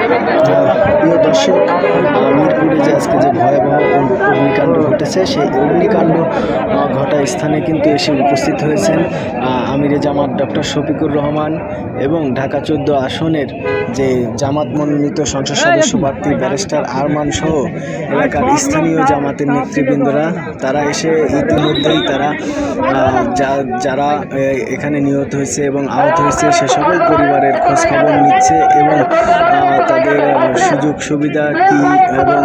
প্রিয় দর্শক, মিরপুরে যে আজকে যে ভয়াবহ অগ্নিকাণ্ড ঘটেছে, সেই অগ্নিকাণ্ড ঘটা স্থানে কিন্তু এসে উপস্থিত হয়েছেন আমিরে জামাত ডক্টর শফিকুর রহমান এবং ঢাকা 14 আসনের যে জামাত মনোনীত সংসদ সদস্য প্রার্থী ব্যারিস্টার আরমান সহ এলাকার স্থানীয় জামাতের নেতৃবৃন্দরা। তারা এসে ইতিমধ্যেই তারা যারা এখানে নিহত হয়েছে এবং আহত হয়েছে সে সকল পরিবারের খোঁজখবর নিচ্ছে এবং তাদের সুযোগ সুবিধা কি এবং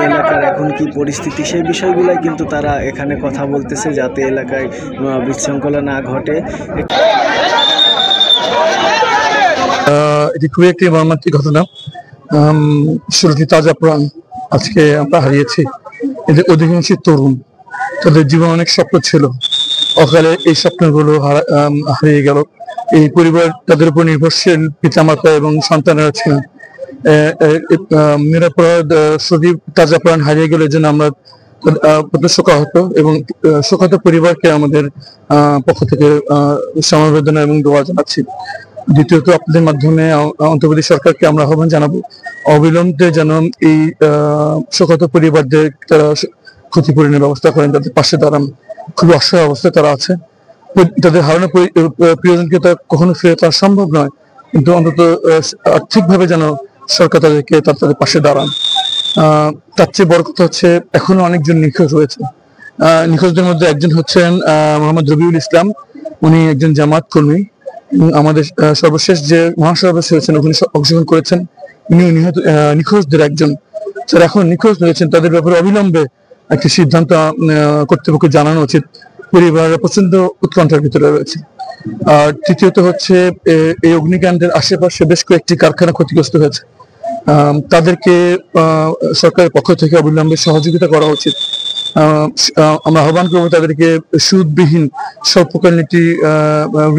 এলাকার এখন কি পরিস্থিতি সেই বিষয়গুলোই কিন্তু তারা এখানে কথা বলতেছে, যাতে এলাকায় বিশৃঙ্খলা না ঘটে। এটি খুবই একটি মর্মান্তিক ঘটনা। 16টি তাজা প্রাণ আজকে আমরা হারিয়েছি। এদের অধিকাংশই তরুণ, তাদের জীবন অনেক স্বপ্ন ছিল, অকালে এই স্বপ্নগুলো হারিয়ে গেল। এই পরিবার তাদের উপর নির্ভরশীল পিতামাতা এবং সন্তানেরা ছিলেন। নিরাপরাধ সজীব তাজা প্রাণ হারিয়ে গেলে জন্য আমরা শোকাহত এবং শোকাহত পরিবারকে আমাদের পক্ষ থেকে সমবেদনা এবং দোয়া জানাচ্ছি। দ্বিতীয়ত, আপনাদের মাধ্যমে অন্তর্বর্তী সরকারকে আমরা আহ্বান জানাবো অবিলম্বে যেন এই শোকাহত পরিবারদের তারা ক্ষতিপূরণের ব্যবস্থা করেন, তাদের পাশে দাঁড়ান। খুবই অসহায় অবস্থায় তারা আছে। তাদের হারানো প্রিয়জনকে তা কখনো ফিরে পাওয়া সম্ভব নয়, কিন্তু অন্তত আর্থিকভাবে যেন সরকার তাদেরকে তাদের পাশে দাঁড়ান। তার চেয়ে বড় কথা হচ্ছে এখনো অনেকজন নিখোঁজ রয়েছে। নিখোঁজদের মধ্যে একজন হচ্ছেন মোহাম্মদ রবিউল ইসলাম। উনি একজন জামাত কর্মী। আমাদের সর্বশেষ যে মহাসমাবেশ হয়েছেন ওখানে অংশগ্রহণ করেছেন। উনি নিখোঁজদের একজন। যারা এখন নিখোঁজ রয়েছেন তাদের ব্যাপারে অবিলম্বে একটি সিদ্ধান্ত কর্তৃপক্ষ জানানো উচিত। পরিবার প্রচন্ড উৎকণ্ঠার ভিতরে রয়েছে। আর তৃতীয়ত হচ্ছে এই অগ্নিকাণ্ডের আশেপাশে বেশ কয়েকটি কারখানা ক্ষতিগ্রস্ত হয়েছে। তাদেরকে সরকারের পক্ষ থেকে অবিলম্বে সহযোগিতা করা উচিত। আমরা আহ্বান করবো তাদেরকে সুদবিহীন স্বল্পকালীন একটি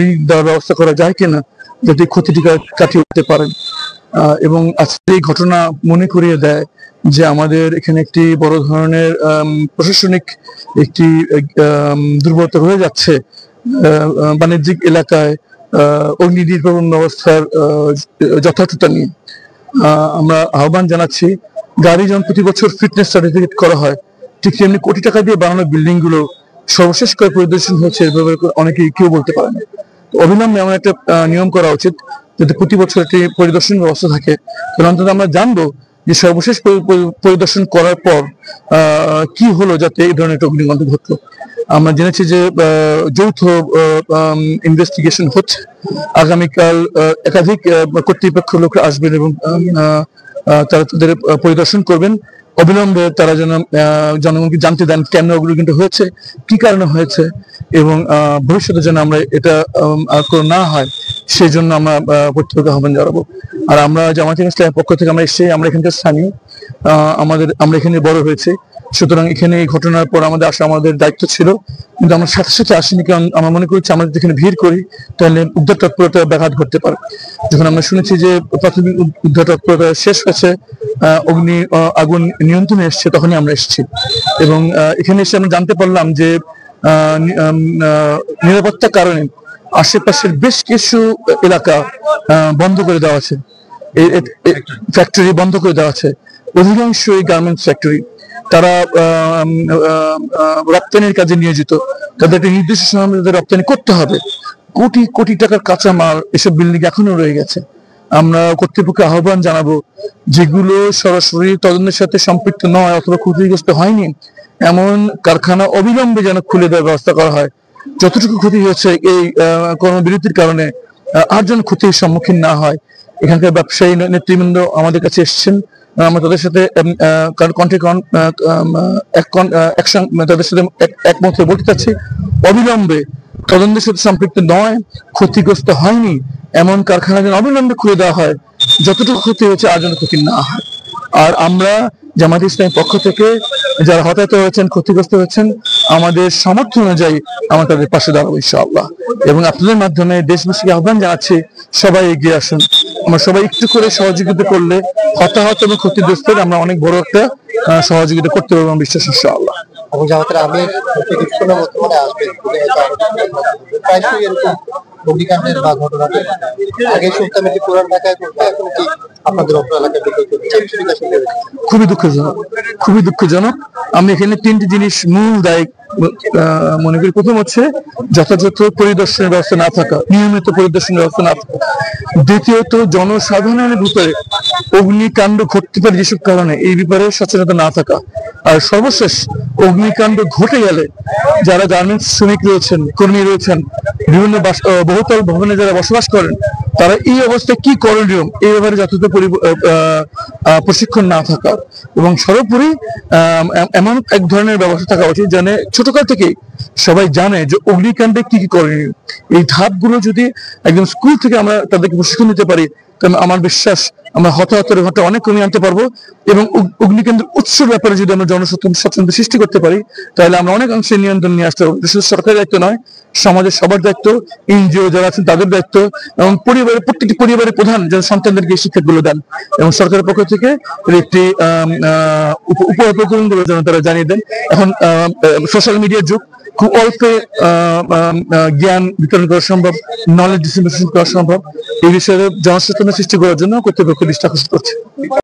ঋণ দেওয়ার ব্যবস্থা করা যায় কিনা, যাতে ক্ষতিটি কাটিয়ে উঠতে পারেন। এবং আজকে এই ঘটনা মনে করিয়ে দেয় যে আমাদের এখানে একটি বড় ধরনের প্রশাসনিক একটি দুর্বলতা হয়ে যাচ্ছে বাণিজ্যিক এলাকায় অগ্নি নির্বাপন ব্যবস্থার যথার্থতা নিয়ে। আমরা আহ্বান জানাচ্ছি, গাড়ি যেমন প্রতি বছর ফিটনেস সার্টিফিকেট করা হয়, ঠিক তেমনি কোটি টাকা দিয়ে বানানো বিল্ডিং গুলো সর্বশেষ করে পরিদর্শন হচ্ছে, এর ব্যাপারে অনেকেই কেউ বলতে পারে না। অবিলম্বে এমন একটা নিয়ম করা উচিত যাতে প্রতি বছর একটি পরিদর্শন ব্যবস্থা থাকে। তাহলে অন্তত আমরা জানবো যে সর্বশেষ পরিদর্শন করার পর কি হলো, যাতে এই ধরনের একটা অগ্নিকাণ্ড ঘটলো। আমরা জেনেছি যে যৌথ ইনভেস্টিগেশন হচ্ছে। আগামীকাল একাধিক কর্তৃপক্ষ লোক আসবেন এবং তারা তাদের পরিদর্শন করবেন। অবিলম্বে তারা যেন জনগণকে জানতে দেন কেন ওগুলো কিন্তু হয়েছে, কি কারণে হয়েছে, এবং ভবিষ্যতে যেন আমরা এটা আর না হয় সেই জন্য আমরা কর্তৃপক্ষকে আহ্বান জানাবো। আর আমরা জামায়াতে ইসলামের পক্ষ থেকে আমরা এসেছি, আমরা এখানকার স্থানীয়, আমরা এখানে বড় হয়েছে, সুতরাং এখানে এই ঘটনার পর আমাদের আসা আমাদের দায়িত্ব ছিল, কিন্তু আমরা সাথে সাথে আসিনি। কারণ আমরা মনে করছি আমরা যদি এখানে ভিড় করি তাহলে উদ্ধার তৎপরতা ব্যাঘাত ঘটতে পারে। যখন আমরা শুনেছি যে প্রাথমিক উদ্ধার তৎপরতা শেষ হয়েছে, আগুন নিয়ন্ত্রণে এসছে, তখনই আমরা এসেছি। এবং এখানে এসে আমরা জানতে পারলাম যে নিরাপত্তার কারণে আশেপাশের বেশ কিছু এলাকা বন্ধ করে দেওয়া আছে, ফ্যাক্টরি বন্ধ করে দেওয়া আছে। অধিকাংশই গার্মেন্টস ফ্যাক্টরি। তারা রপ্তানির কাজে নিয়োজিত, তাদের একটা নির্দিষ্ট সময় রপ্তানি করতে হবে। কোটি কোটি টাকার কাঁচা মাল এসব বিল্ডিং এখনো রয়ে গেছে। আমরা কর্তৃপক্ষকে আহ্বান জানাবো, যেগুলো সরাসরি তদন্তের সাথে সম্পৃক্ত নয় অথবা ক্ষতিগ্রস্ত হয়নি এমন কারখানা অবিলম্বে যেন খুলে দেওয়ার ব্যবস্থা করা হয়। যতটুকু ক্ষতি হয়েছে এই কর্মবিরতির কারণে আর যেন ক্ষতির সম্মুখীন না হয়। এখানকার ব্যবসায়ী নেতৃবৃন্দ আমাদের কাছে এসেছেন, আমরা তাদের সাথে তাদের সাথে একমত হয়ে বলতে চাচ্ছি, অবিলম্বে তদন্তের সাথে সম্পৃক্ত নয়, ক্ষতিগ্রস্ত হয়নি এমন কারখানা যেন অবিলম্বে খুলে দেওয়া হয়, যতটুকু ক্ষতি হয়েছে আর যেন ক্ষতি না হয়। আর আমরা জামায়াতে ইসলামের পক্ষ থেকে যারা হতাহত হয়েছেন, ক্ষতিগ্রস্ত হয়েছেন, আমাদের সামর্থ্য অনুযায়ী আমরা তাদের পাশে দাঁড়াবো ইনশাআল্লাহ। এবং আপনাদের মাধ্যমে দেশবাসীকে আহ্বান জানাচ্ছি, সবাই এগিয়ে আসুন। আমরা সবাই একটু করে সহযোগিতা করলে হতাহত এবং ক্ষতিগ্রস্তের আমরা অনেক বড় একটা সহযোগিতা করতে পারবো বিশ্বাস ইনশাআল্লাহ। এবং জামাতের আমির বর্তমানে আসবেন, অগ্নিকাণ্ডের বা ঘটনাটা আগে শুনতাম এটি পুরান ঢাকায় করতে, এখন কি আপনাদের অত্র এলাকায় খুবই দুঃখজনক, খুবই দুঃখজনক। আমি এখানে তিনটি জিনিস মূল দায়ী মনে করি। প্রথম হচ্ছে যথাযথ পরিদর্শনের ব্যবস্থা না থাকা, নিয়মিত পরিদর্শনের ব্যবস্থা না থাকা। দ্বিতীয়ত জনসাধারণের ভিতরে অগ্নিকাণ্ড ঘটতে পারে যেসব কারণে এই ব্যাপারে সচেতনতা না থাকা। আর সর্বশেষ অগ্নিকাণ্ড ঘটে গেলে যারা গার্মেন্টস শ্রমিক রয়েছেন, কর্মী রয়েছেন, বিভিন্ন বহুতল ভবনে যারা বসবাস করেন, তারা এই অবস্থায় কি করণীয় এই ব্যাপারে যথাযথ প্রশিক্ষণ না থাকা। এবং সর্বোপরি এমন এক ধরনের ব্যবস্থা থাকা উচিত যেন ছোটকাল থেকেই সবাই জানে যে অগ্নিকাণ্ডে কি কি করণীয়। এই ধাপগুলো যদি একদম স্কুল থেকে আমরা তাদেরকে প্রশিক্ষণ দিতে পারি, তাহলে আমার বিশ্বাস আমরা হতাহতের ঘটনা অনেক কমিয়ে আনতে পারবো। এবং অগ্নিকাণ্ডের উৎসের ব্যাপারে যদি আমরা জনসচেতনতা সৃষ্টি করতে পারি, তাহলে আমরা অনেক অংশে নিয়ন্ত্রণ নিয়ে আসতে পারবো। শুধু সরকারের দায়িত্ব নয়, সমাজের সবার দায়িত্ব, এনজিও যারা আছেন তাদের দায়িত্ব, এবং পরিবারের প্রত্যেকটি পরিবারের প্রধান যেন সন্তানদেরকে এই শিক্ষাগুলো দেন, এবং সরকারের পক্ষ থেকে একটি উপকরণগুলো যেন তারা জানিয়ে দেন। এখন সোশ্যাল মিডিয়ার যুগ, খুব অল্পে জ্ঞান বিতরণ করা সম্ভব, নলেজ ডিস্ট্রিবিউশন করা সম্ভব। এই বিষয়ে জনসচেতনতা সৃষ্টি করার জন্য কর্তৃপক্ষ দৃষ্টি আকর্ষণ করছে।